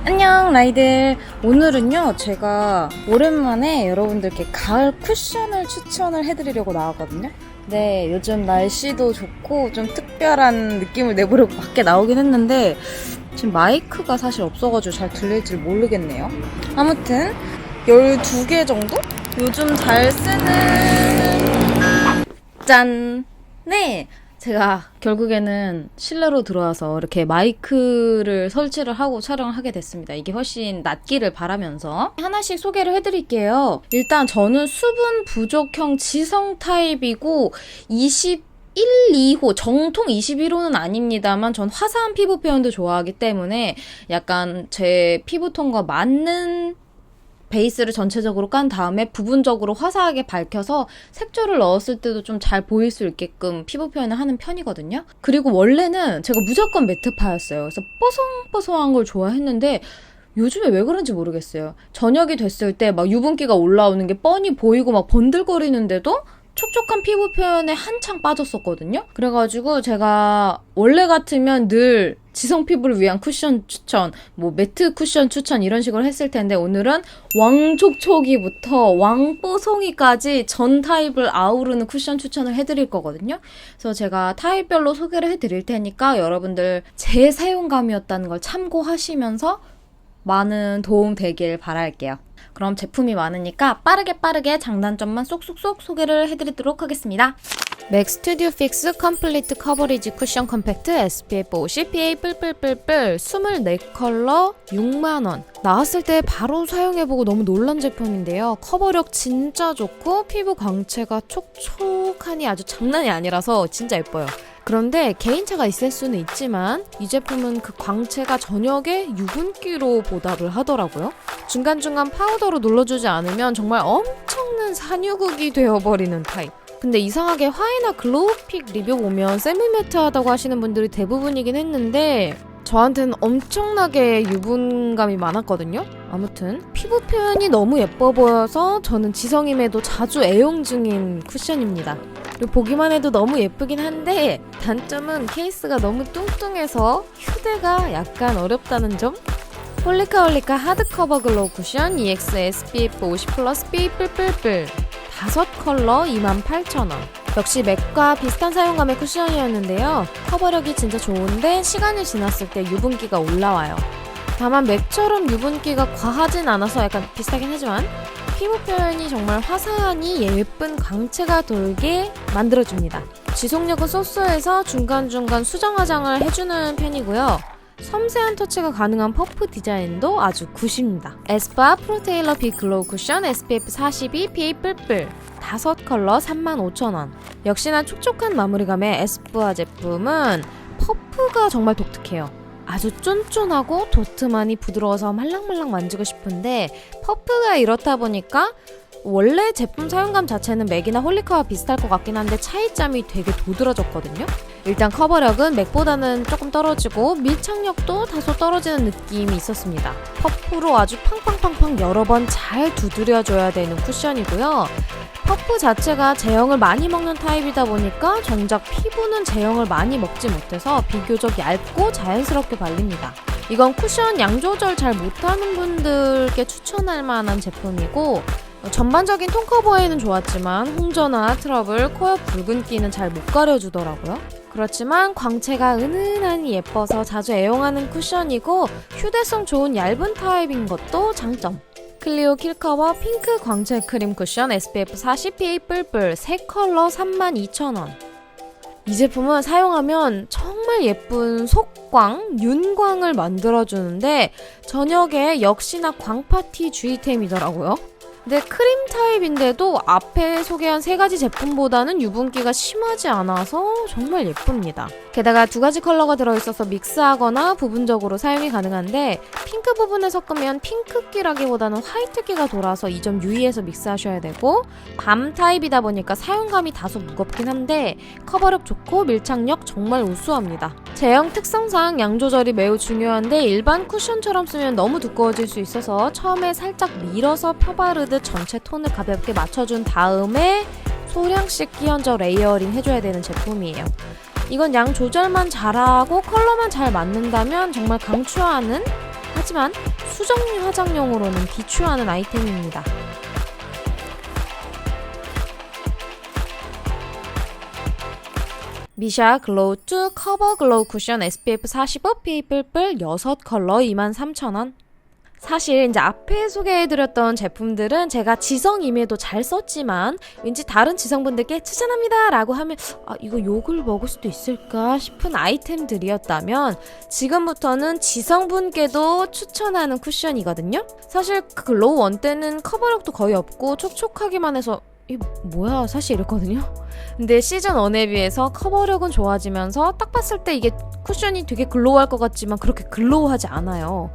안녕 라이들. 오늘은요 제가 오랜만에 여러분들께 가을 쿠션을 추천을 해드리려고 나왔거든요. 네, 요즘 날씨도 좋고 좀 특별한 느낌을 내보려고 밖에 나오긴 했는데 지금 마이크가 사실 없어가지고 잘 들릴지 모르겠네요. 아무튼 12개 정도? 요즘 잘 쓰는 짠! 네! 제가 결국에는 실내로 들어와서 이렇게 마이크를 설치를 하고 촬영을 하게 됐습니다. 이게 훨씬 낫기를 바라면서 하나씩 소개를 해드릴게요. 일단 저는 수분 부족형 지성 타입이고 21, 2호, 정통 21호는 아닙니다만 전 화사한 피부 표현도 좋아하기 때문에 약간 제 피부톤과 맞는 베이스를 전체적으로 깐 다음에 부분적으로 화사하게 밝혀서 색조를 넣었을 때도 좀 잘 보일 수 있게끔 피부 표현을 하는 편이거든요. 그리고 원래는 제가 무조건 매트파였어요. 그래서 뽀송뽀송한 걸 좋아했는데 요즘에 왜 그런지 모르겠어요. 저녁이 됐을 때 막 유분기가 올라오는 게 뻔히 보이고 막 번들거리는데도 촉촉한 피부 표현에 한창 빠졌었거든요. 그래가지고 제가 원래 같으면 늘 지성 피부를 위한 쿠션 추천, 뭐 매트 쿠션 추천 이런 식으로 했을 텐데 오늘은 왕촉촉이부터 왕뽀송이까지 전 타입을 아우르는 쿠션 추천을 해드릴 거거든요. 그래서 제가 타입별로 소개를 해드릴 테니까 여러분들 제 사용감이었다는 걸 참고하시면서 많은 도움 되길 바랄게요. 그럼 제품이 많으니까 빠르게 장단점만 쏙쏙쏙 소개를 해드리도록 하겠습니다. 맥 스튜디오 픽스 컴플리트 커버리지 쿠션 컴팩트 SPF 50 PA 뿔뿔뿔뿔 24컬러 6만원. 나왔을 때 바로 사용해보고 너무 놀란 제품인데요. 커버력 진짜 좋고 피부 광채가 촉촉하니 아주 장난이 아니라서 진짜 예뻐요. 그런데 개인차가 있을 수는 있지만 이 제품은 그 광채가 저녁에 유분기로 보답을 하더라고요. 중간중간 파우더로 눌러주지 않으면 정말 엄청난 산유국이 되어버리는 타입. 근데 이상하게 화이나 글로우픽 리뷰 보면 세미매트하다고 하시는 분들이 대부분이긴 했는데 저한테는 엄청나게 유분감이 많았거든요. 아무튼 피부 표현이 너무 예뻐 보여서 저는 지성임에도 자주 애용 중인 쿠션입니다. 그리고 보기만 해도 너무 예쁘긴 한데 단점은 케이스가 너무 뚱뚱해서 휴대가 약간 어렵다는 점? 홀리카홀리카 하드커버 글로우 쿠션 EX SPF 50 플러스 B 뿔뿔뿔 5컬러 28,000원. 역시 맥과 비슷한 사용감의 쿠션이었는데요. 커버력이 진짜 좋은데 시간이 지났을 때 유분기가 올라와요. 다만 맥처럼 유분기가 과하진 않아서 약간 비슷하긴 하지만 피부 표현이 정말 화사하니 예쁜 광채가 돌게 만들어줍니다. 지속력은 쏘쏘해서 중간중간 수정 화장을 해주는 편이고요. 섬세한 터치가 가능한 퍼프 디자인도 아주 굿입니다. 에스쁘아 프로테일러 비 글로우 쿠션 SPF 42 PA 뿔뿔 5컬러 35,000원. 역시나 촉촉한 마무리감의 에스쁘아 제품은 퍼프가 정말 독특해요. 아주 쫀쫀하고 도트만이 부드러워서 말랑말랑 만지고 싶은데 퍼프가 이렇다 보니까 원래 제품 사용감 자체는 맥이나 홀리카와 비슷할 것 같긴 한데 차이점이 되게 도드라졌거든요. 일단 커버력은 맥보다는 조금 떨어지고 밀착력도 다소 떨어지는 느낌이 있었습니다. 퍼프로 아주 팡팡팡팡 여러 번 잘 두드려줘야 되는 쿠션이고요. 퍼프 자체가 제형을 많이 먹는 타입이다 보니까 정작 피부는 제형을 많이 먹지 못해서 비교적 얇고 자연스럽게 발립니다. 이건 쿠션 양 조절 잘 못하는 분들께 추천할 만한 제품이고 전반적인 톤 커버에는 좋았지만 홍조나 트러블, 코옆 붉은기는 잘 못 가려주더라고요. 그렇지만 광채가 은은하니 예뻐서 자주 애용하는 쿠션이고 휴대성 좋은 얇은 타입인 것도 장점. 클리오 킬커버 핑크 광채 크림 쿠션 SPF 40 PA 뿔뿔 3컬러 32,000원. 이 제품은 사용하면 정말 예쁜 속광, 윤광을 만들어주는데 저녁에 역시나 광파티 주의템이더라고요. 근데 크림 타입인데도 앞에 소개한 3가지 제품보다는 유분기가 심하지 않아서 정말 예쁩니다. 게다가 2가지 컬러가 들어있어서 믹스하거나 부분적으로 사용이 가능한데 핑크 부분에 섞으면 핑크기라기보다는 화이트기가 돌아서 이 점 유의해서 믹스하셔야 되고 밤 타입이다 보니까 사용감이 다소 무겁긴 한데 커버력 좋고 밀착력 정말 우수합니다. 제형 특성상 양 조절이 매우 중요한데 일반 쿠션처럼 쓰면 너무 두꺼워질 수 있어서 처음에 살짝 밀어서 펴바르듯 전체 톤을 가볍게 맞춰준 다음에 소량씩 끼얹어 레이어링 해줘야 되는 제품이에요. 이건 양 조절만 잘하고 컬러만 잘 맞는다면 정말 강추하는, 하지만 수정 화장용으로는 비추하는 아이템입니다. 미샤 글로우 2 커버 글로우 쿠션 SPF 45 PA 뿔뿔 6컬러 23,000원. 사실 이제 앞에 소개해드렸던 제품들은 제가 지성임에도 잘 썼지만 왠지 다른 지성분들께 추천합니다 라고 하면 이거 욕을 먹을 수도 있을까 싶은 아이템들이었다면 지금부터는 지성분께도 추천하는 쿠션이거든요. 사실 글로우 1 때는 커버력도 거의 없고 촉촉하기만 해서 이 뭐야 사실 이랬거든요. 근데 시즌 1에 비해서 커버력은 좋아지면서 딱 봤을 때 이게 쿠션이 되게 글로우할 것 같지만 그렇게 글로우하지 않아요.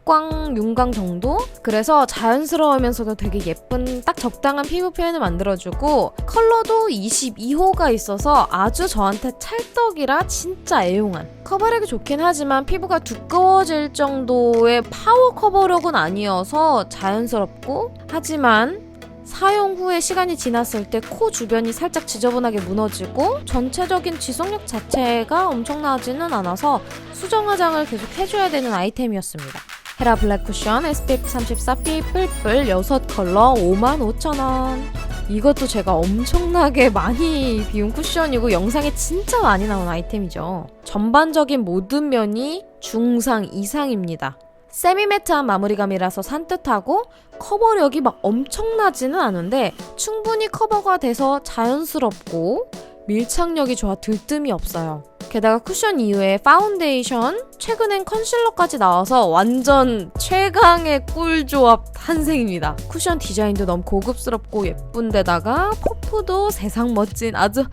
속광, 윤광 정도? 그래서 자연스러우면서도 되게 예쁜 딱 적당한 피부 표현을 만들어주고 컬러도 22호가 있어서 아주 저한테 찰떡이라 진짜 애용한, 커버력이 좋긴 하지만 피부가 두꺼워질 정도의 파워 커버력은 아니어서 자연스럽고, 하지만 사용 후에 시간이 지났을 때 코 주변이 살짝 지저분하게 무너지고 전체적인 지속력 자체가 엄청나지는 않아서 수정 화장을 계속 해줘야 되는 아이템이었습니다. 헤라 블랙 쿠션 SPF 34 PA 뿔뿔 6컬러 55,000원. 이것도 제가 엄청나게 많이 비운 쿠션이고 영상에 진짜 많이 나온 아이템이죠. 전반적인 모든 면이 중상 이상입니다. 세미매트한 마무리감이라서 산뜻하고 커버력이 막 엄청나지는 않은데 충분히 커버가 돼서 자연스럽고 밀착력이 좋아 들뜸이 없어요. 게다가 쿠션 이후에 파운데이션, 최근엔 컨실러까지 나와서 완전 최강의 꿀조합 탄생입니다. 쿠션 디자인도 너무 고급스럽고 예쁜데다가 퍼프도 세상 멋진 아주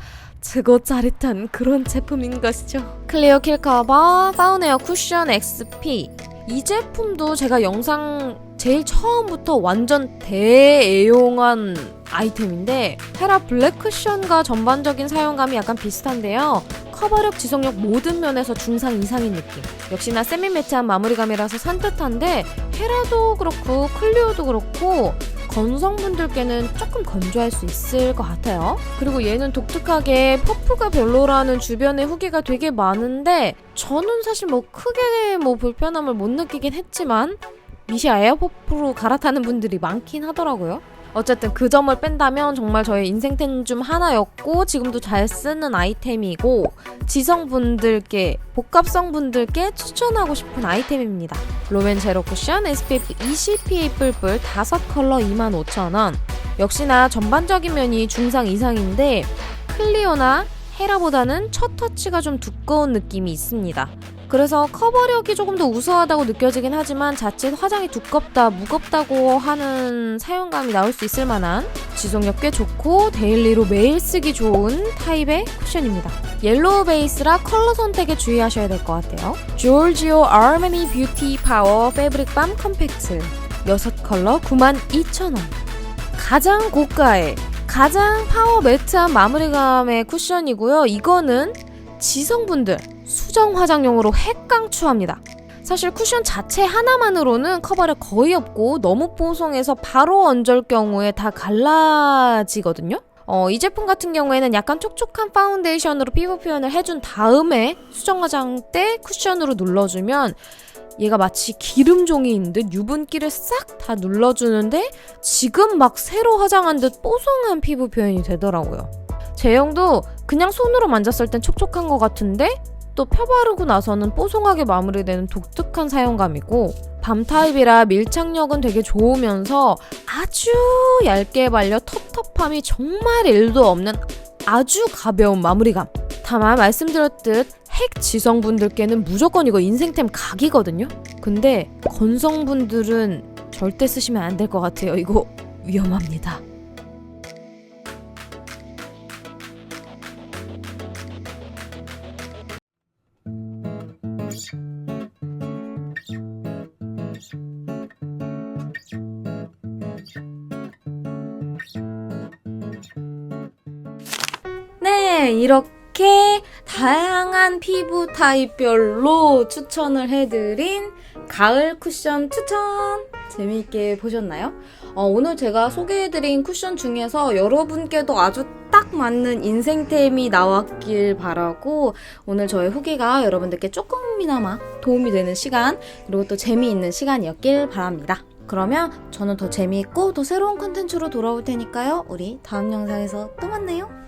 최고 짜릿한 그런 제품인 것이죠. 클리어 킬 커버 파운에어 쿠션 XP. 이 제품도 제가 영상 제일 처음부터 완전 대애용한 아이템인데 헤라 블랙 쿠션과 전반적인 사용감이 약간 비슷한데요. 커버력, 지속력 모든 면에서 중상 이상인 느낌. 역시나 세미매트한 마무리감이라서 산뜻한데 헤라도 그렇고 클리오도 그렇고 건성분들께는 조금 건조할 수 있을 것 같아요. 그리고 얘는 독특하게 퍼프가 별로라는 주변의 후기가 되게 많은데 저는 사실 크게 불편함을 못 느끼긴 했지만 미샤 에어퍼프로 갈아타는 분들이 많긴 하더라고요. 어쨌든 그 점을 뺀다면 정말 저의 인생템 중 하나였고 지금도 잘 쓰는 아이템이고 지성분들께, 복합성분들께 추천하고 싶은 아이템입니다. 롬앤 제로 쿠션 SPF 20 PA 뿔뿔 5컬러 25,000원. 역시나 전반적인 면이 중상 이상인데 클리오나 헤라보다는 첫 터치가 좀 두꺼운 느낌이 있습니다. 그래서 커버력이 조금 더 우수하다고 느껴지긴 하지만 자칫 화장이 두껍다, 무겁다고 하는 사용감이 나올 수 있을 만한 지속력 꽤 좋고 데일리로 매일 쓰기 좋은 타입의 쿠션입니다. 옐로우 베이스라 컬러 선택에 주의하셔야 될 것 같아요. 조르지오 아르메니 뷰티 파워 패브릭 밤 컴팩트 6컬러 92,000원. 가장 고가의, 가장 파워 매트한 마무리감의 쿠션이고요. 이거는 지성분들 수정 화장용으로 핵강추합니다. 사실 쿠션 자체 하나만으로는 커버력 거의 없고 너무 뽀송해서 바로 얹을 경우에 다 갈라지거든요. 이 제품 같은 경우에는 약간 촉촉한 파운데이션으로 피부 표현을 해준 다음에 수정 화장 때 쿠션으로 눌러주면 얘가 마치 기름종이인 듯 유분기를 싹 다 눌러주는데 지금 막 새로 화장한 듯 뽀송한 피부 표현이 되더라고요. 제형도 그냥 손으로 만졌을 땐 촉촉한 것 같은데 또 펴바르고 나서는 뽀송하게 마무리되는 독특한 사용감이고 밤 타입이라 밀착력은 되게 좋으면서 아주 얇게 발려 텁텁함이 정말 1도 없는 아주 가벼운 마무리감. 다만 말씀드렸듯 핵 지성분들께는 무조건 이거 인생템 각이거든요. 근데 건성분들은 절대 쓰시면 안 될 것 같아요. 이거 위험합니다. 네, 이렇게 다양한 피부 타입별로 추천을 해드린 가을 쿠션 추천! 재미있게 보셨나요? 오늘 제가 소개해드린 쿠션 중에서 여러분께도 아주 딱 맞는 인생템이 나왔길 바라고 오늘 저의 후기가 여러분들께 조금이나마 도움이 되는 시간 그리고 또 재미있는 시간이었길 바랍니다. 그러면 저는 더 재미있고 더 새로운 컨텐츠로 돌아올 테니까요. 우리 다음 영상에서 또 만나요.